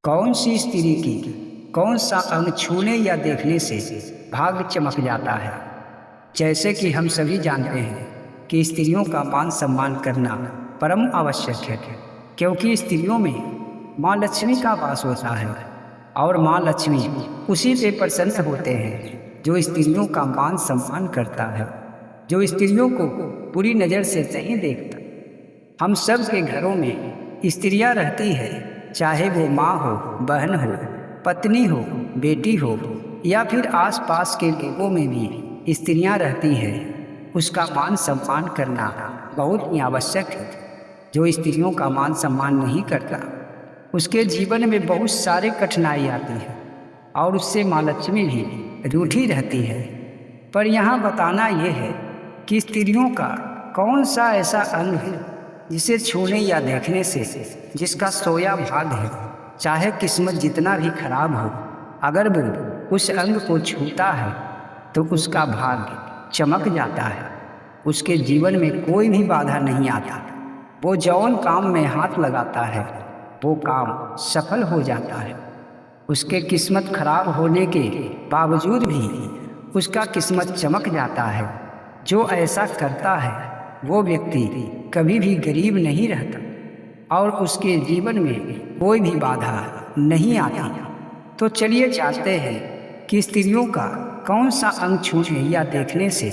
कौन सी स्त्री की कौन सा अंग छूने या देखने से भाग्य चमक जाता है। जैसे कि हम सभी जानते हैं कि स्त्रियों का मान सम्मान करना परम आवश्यक है, क्योंकि स्त्रियों में माँ लक्ष्मी का वास होता है और माँ लक्ष्मी उसी पे प्रसन्न होते हैं जो स्त्रियों का मान सम्मान करता है, जो स्त्रियों को बुरी नज़र से नहीं देखता। हम सब के घरों में स्त्रियां रहती है, चाहे वो माँ हो, बहन हो, पत्नी हो, बेटी हो या फिर आसपास के लोगों में भी स्त्रियां रहती हैं। उसका मान सम्मान करना बहुत ही आवश्यक है। जो स्त्रियों का मान सम्मान नहीं करता उसके जीवन में बहुत सारे कठिनाई आती है और उससे माँ लक्ष्मी भी रूठी रहती है। पर यहाँ बताना यह है कि स्त्रियों का कौन सा ऐसा अंग है जिसे छूने या देखने से जिसका सोया भाग है, चाहे किस्मत जितना भी खराब हो, अगर वो उस अंग को छूता है तो उसका भाग्य चमक जाता है। उसके जीवन में कोई भी बाधा नहीं आता। वो जौन काम में हाथ लगाता है वो काम सफल हो जाता है। उसके किस्मत खराब होने के बावजूद भी उसका किस्मत चमक जाता है। जो ऐसा करता है वो व्यक्ति कभी भी गरीब नहीं रहता और उसके जीवन में कोई भी बाधा नहीं आती। तो चलिए जानते हैं कि स्त्रियों का कौन सा अंग छूने या देखने से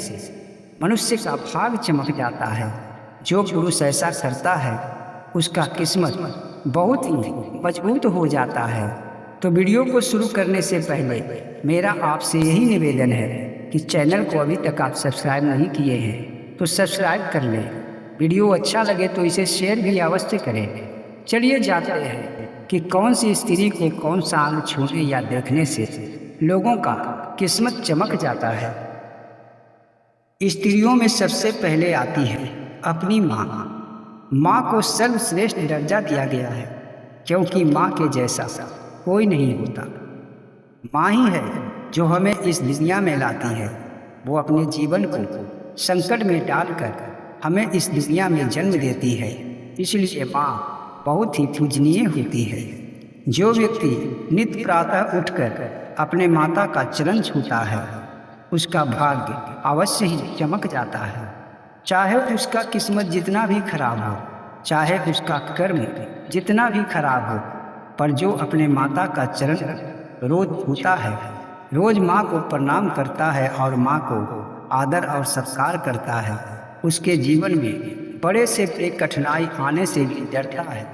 मनुष्य का भाग्य चमक जाता है। जो पुरुष ऐसा करता है उसका किस्मत बहुत ही मजबूत हो जाता है। तो वीडियो को शुरू करने से पहले मेरा आपसे यही निवेदन है कि चैनल को अभी तक आप सब्सक्राइब नहीं किए हैं तो सब्सक्राइब कर लें। वीडियो अच्छा लगे तो इसे शेयर भी अवश्य करें। चलिए जानते हैं कि कौन सी स्त्री को कौन सा अंग छूने या देखने से लोगों का किस्मत चमक जाता है। स्त्रियों में सबसे पहले आती है अपनी माँ। माँ को सर्वश्रेष्ठ दर्जा दिया गया है, क्योंकि माँ के जैसा कोई नहीं होता। माँ ही है जो हमें इस दुनिया में लाती है। वो अपने जीवन को संकट में डालकर हमें इस दुनिया में जन्म देती है। इसलिए माँ बहुत ही पूजनीय होती है। जो व्यक्ति नित्य प्रातः उठकर अपने माता का चरण छूता है उसका भाग्य अवश्य ही चमक जाता है। चाहे उसका किस्मत जितना भी खराब हो, चाहे उसका कर्म जितना भी खराब हो, पर जो अपने माता का चरण रोज छूता है, रोज माँ को प्रणाम करता है और माँ को आदर और सत्कार करता है, उसके जीवन में बड़े से बड़े कठिनाई आने से भी डरता है।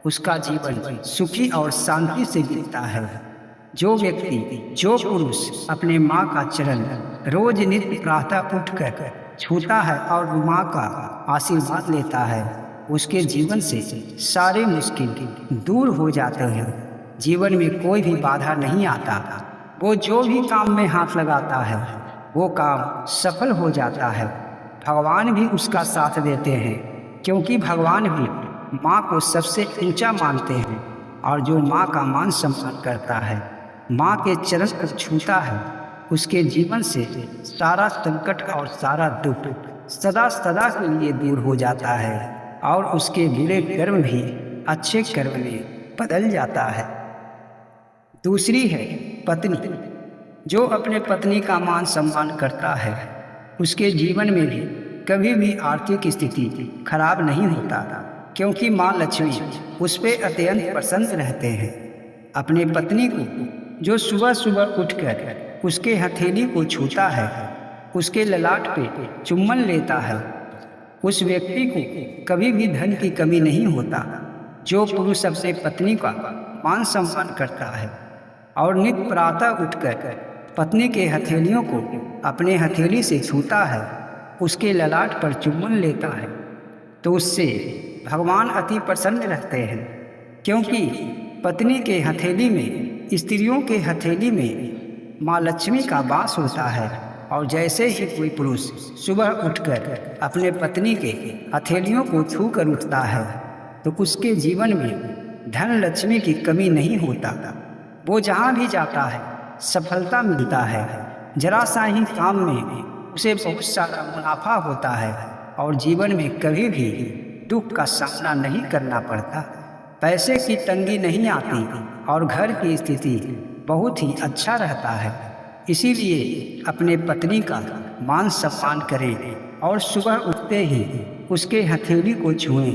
उसका जीवन सुखी और शांति से बीतता है। जो व्यक्ति, जो पुरुष अपने माँ का चरण रोज नित्य प्रातः उठकर छूता है और माँ का आशीर्वाद लेता है, उसके जीवन से सारे मुश्किल दूर हो जाते हैं। जीवन में कोई भी बाधा नहीं आता। वो जो भी काम में हाथ लगाता है वो काम सफल हो जाता है। भगवान भी उसका साथ देते हैं, क्योंकि भगवान भी माँ को सबसे ऊंचा मानते हैं। और जो माँ का मान सम्मान करता है, माँ के चरण को छूता है, उसके जीवन से सारा संकट और सारा दुख सदा सदा के लिए दूर हो जाता है और उसके बुरे कर्म भी अच्छे कर्म में बदल जाता है। दूसरी है पत्नी। जो अपने पत्नी का मान सम्मान करता है उसके जीवन में भी कभी भी आर्थिक स्थिति खराब नहीं होता, क्योंकि माँ लक्ष्मी उस पर अत्यंत प्रसन्न रहते हैं। अपने पत्नी को जो सुबह सुबह उठकर उसके हथेली को छूता है, उसके ललाट पे चुम्बन लेता है, उस व्यक्ति को कभी भी धन की कमी नहीं होता। जो पुरुष अपने पत्नी का मान सम्मान करता है और नित्य प्रातः उठकर पत्नी के हथेलियों को अपने हथेली से छूता है, उसके ललाट पर चुम्बन लेता है, तो उससे भगवान अति प्रसन्न रहते हैं। क्योंकि पत्नी के हथेली में, स्त्रियों के हथेली में माँ लक्ष्मी का वास होता है। और जैसे ही कोई पुरुष सुबह उठकर अपने पत्नी के हथेलियों को छू कर उठता है तो उसके जीवन में धन लक्ष्मी की कमी नहीं होता। वो जहाँ भी जाता है सफलता मिलता है। जरा सा ही काम में उसे बहुत सारा मुनाफा होता है और जीवन में कभी भी दुख का सामना नहीं करना पड़ता। पैसे की तंगी नहीं आती और घर की स्थिति बहुत ही अच्छा रहता है। इसीलिए अपने पत्नी का मान सम्मान करें और सुबह उठते ही उसके हथेली को छुएं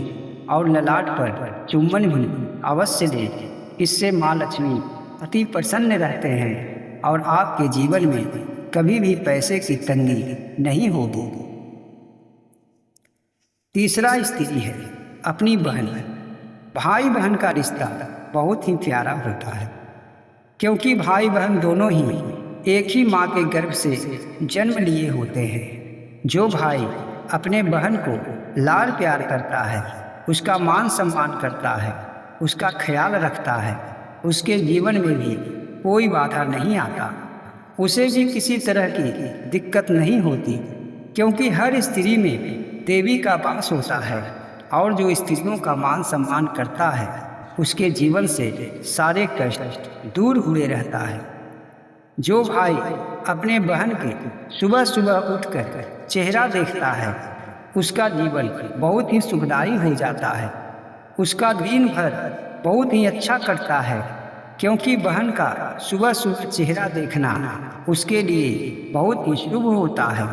और ललाट पर चुम्बन भी अवश्य दें। इससे माँ लक्ष्मी अति प्रसन्न रहते हैं और आपके जीवन में कभी भी पैसे की तंगी नहीं होगी। तीसरा स्त्री है अपनी बहन। भाई बहन का रिश्ता बहुत ही प्यारा होता है, क्योंकि भाई बहन दोनों ही एक ही माँ के गर्भ से जन्म लिए होते हैं। जो भाई अपने बहन को लाड़ प्यार करता है, उसका मान सम्मान करता है, उसका ख्याल रखता है, उसके जीवन में भी कोई बाधा नहीं आता, उसे भी किसी तरह की दिक्कत नहीं होती, क्योंकि हर स्त्री में देवी का वास होता है। और जो स्त्रियों का मान सम्मान करता है, उसके जीवन से सारे कष्ट दूर हुए रहता है। जो भाई अपने बहन के सुबह सुबह उठकर चेहरा देखता है, उसका जीवन बहुत ही सुखदायी हो जाता है, उसका दिन भर बहुत ही अच्छा कटता है, क्योंकि बहन का सुबह सुबह चेहरा देखना उसके लिए बहुत ही शुभ होता है।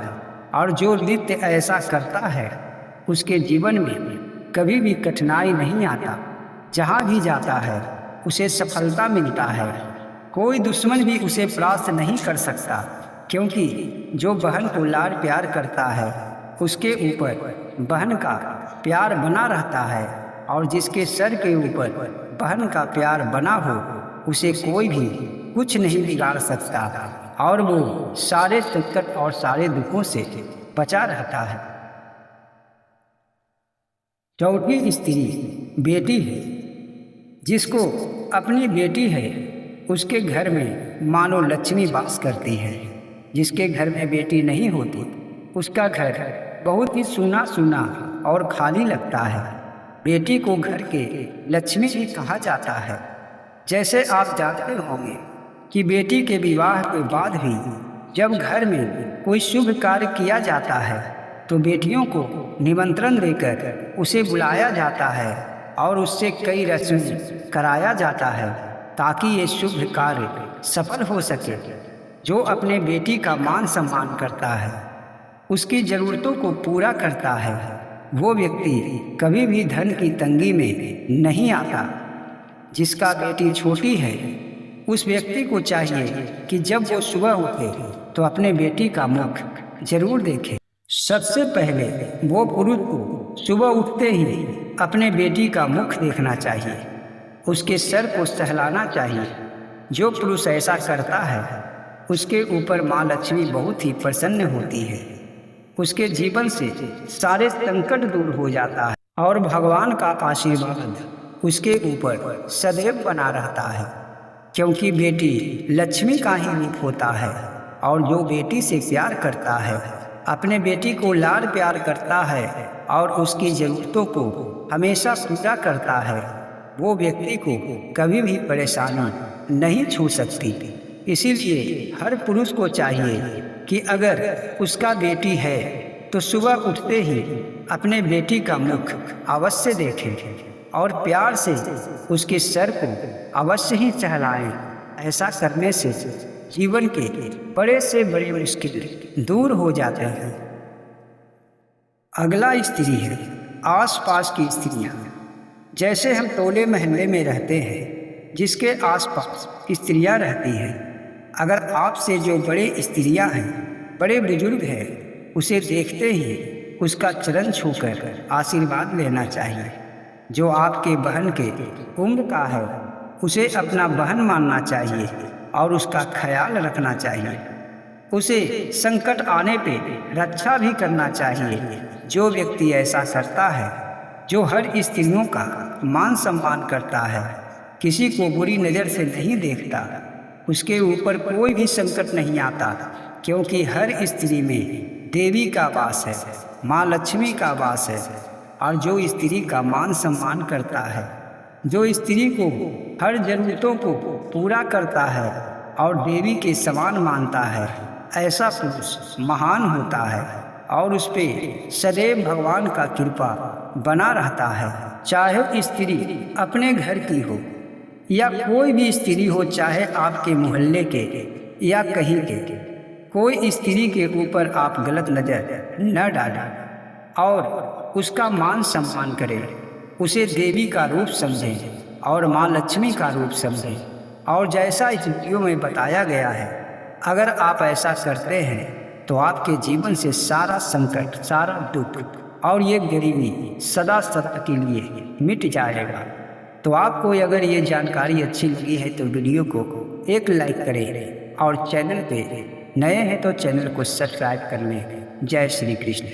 और जो नित्य ऐसा करता है, उसके जीवन में कभी भी कठिनाई नहीं आता, जहाँ भी जाता है उसे सफलता मिलता है। कोई दुश्मन भी उसे परास्त नहीं कर सकता, क्योंकि जो बहन को लाड़ प्यार करता है, उसके ऊपर बहन का प्यार बना रहता है। और जिसके सर के ऊपर बहन का प्यार बना हो, उसे कोई भी कुछ नहीं बिगाड़ सकता और वो सारे संकट और सारे दुखों से बचा रहता है। चौथी स्त्री बेटी है। जिसको अपनी बेटी है, उसके घर में मानो लक्ष्मी वास करती है। जिसके घर में बेटी नहीं होती, उसका घर बहुत ही सूना सूना और खाली लगता है। बेटी को घर के लक्ष्मी भी कहा जाता है। जैसे आप जानते होंगे कि बेटी के विवाह के बाद भी जब घर में कोई शुभ कार्य किया जाता है, तो बेटियों को निमंत्रण देकर उसे बुलाया जाता है और उससे कई रस्में कराया जाता है, ताकि ये शुभ कार्य सफल हो सके। जो अपने बेटी का मान सम्मान करता है, उसकी ज़रूरतों को पूरा करता है, वो व्यक्ति कभी भी धन की तंगी में नहीं आता। जिसका बेटी छोटी है, उस व्यक्ति को चाहिए कि जब वो सुबह उठे तो अपने बेटी का मुख जरूर देखे। सबसे पहले वो पुरुष को सुबह उठते ही अपने बेटी का मुख देखना चाहिए, उसके सर को सहलाना चाहिए। जो पुरुष ऐसा करता है, उसके ऊपर माँ लक्ष्मी बहुत ही प्रसन्न होती है, उसके जीवन से सारे संकट दूर हो जाता है और भगवान का आशीर्वाद उसके ऊपर सदैव बना रहता है। क्योंकि बेटी लक्ष्मी का ही रूप होता है, और जो बेटी से प्यार करता है, अपने बेटी को लाड़ प्यार करता है और उसकी ज़रूरतों को हमेशा पूरा करता है, वो व्यक्ति को कभी भी परेशानी नहीं छू सकती। इसीलिए हर पुरुष को चाहिए कि अगर उसका बेटी है तो सुबह उठते ही अपने बेटी का मुख अवश्य देखें और प्यार से उसके सर को अवश्य ही सहलाएं। ऐसा करने से जीवन के बड़े से बड़ी मुश्किल दूर हो जाते हैं। अगला स्त्री है आसपास की स्त्रियां। जैसे हम टोले मोहल्ले में रहते हैं, जिसके आसपास स्त्रियां रहती हैं, अगर आपसे जो बड़े स्त्रियां हैं, बड़े बुजुर्ग हैं, उसे देखते ही उसका चरण छूकर आशीर्वाद लेना चाहिए। जो आपके बहन के उम्र का है, उसे अपना बहन मानना चाहिए और उसका ख्याल रखना चाहिए। उसे संकट आने पे रक्षा भी करना चाहिए। जो व्यक्ति ऐसा करता है, जो हर स्त्रियों का मान सम्मान करता है, किसी को बुरी नज़र से नहीं देखता, उसके ऊपर कोई भी संकट नहीं आता, क्योंकि हर स्त्री में देवी का वास है, माँ लक्ष्मी का वास है। और जो स्त्री का मान सम्मान करता है, जो स्त्री को हर ज़रूरतों को पूरा करता है और देवी के समान मानता है, ऐसा पुरुष महान होता है और उस पर सदैव भगवान का कृपा बना रहता है। चाहे स्त्री अपने घर की हो या कोई भी स्त्री हो, चाहे आपके मोहल्ले के या कहीं के, कोई स्त्री के ऊपर आप गलत नज़र न डालें और उसका मान सम्मान करें, उसे देवी का रूप समझें और माँ लक्ष्मी का रूप समझें। और जैसा इस वीडियो में बताया गया है, अगर आप ऐसा करते हैं तो आपके जीवन से सारा संकट, सारा दुख और ये गरीबी सदा सदा के लिए मिट जाएगा। तो आपको अगर ये जानकारी अच्छी लगी है तो वीडियो को एक लाइक करें और चैनल पे नए हैं तो चैनल को सब्सक्राइब कर लें। जय श्री कृष्ण।